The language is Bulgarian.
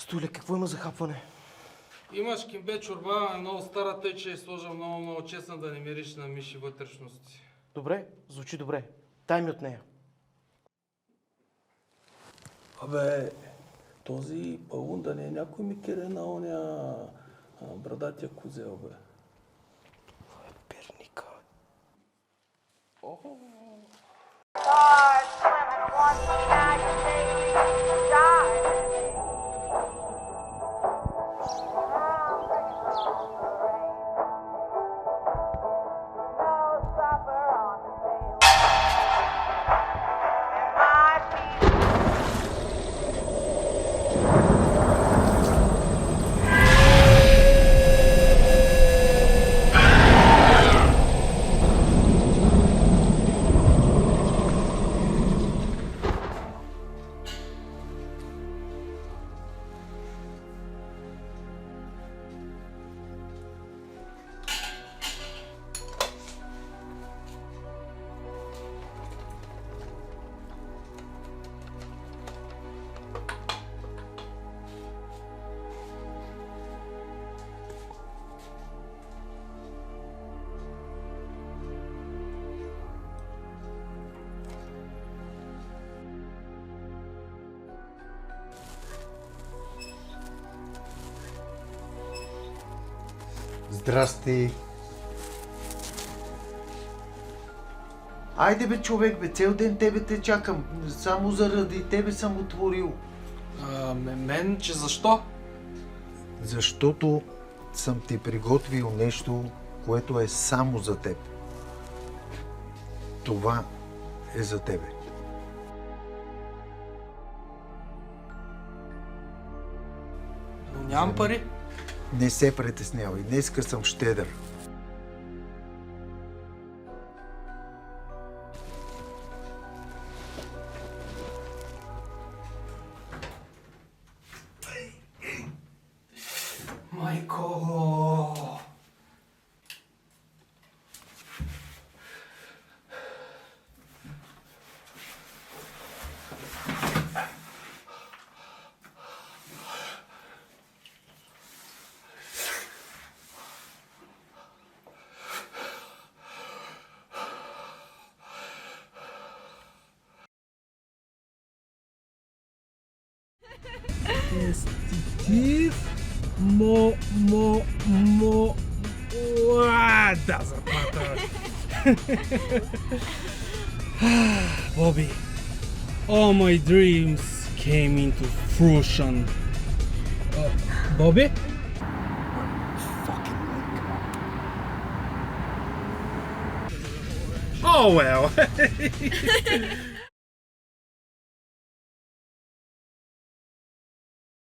Столе, какво има за хапване? Имаш кимбе чорба, много стара тъй, е сложа много честна да не мириш на миши вътрешности. Добре, звучи добре. Дай ми от нея. Абе, този палун да не е някой микере на оня брадатия козел, бе. Перника. Здрасти! Айде бе, човек, бе, цел ден тебе те чакам. Само заради тебе съм отворил. Мен, че защо? Защото съм ти приготвил нещо, което е само за теб. Това е за тебе. Но нямам пари. Не се притеснявай, днеска съм щедър. Майко! Steve doesn't matter. Bobby, all my dreams came into fruition. Bobby? Oh well.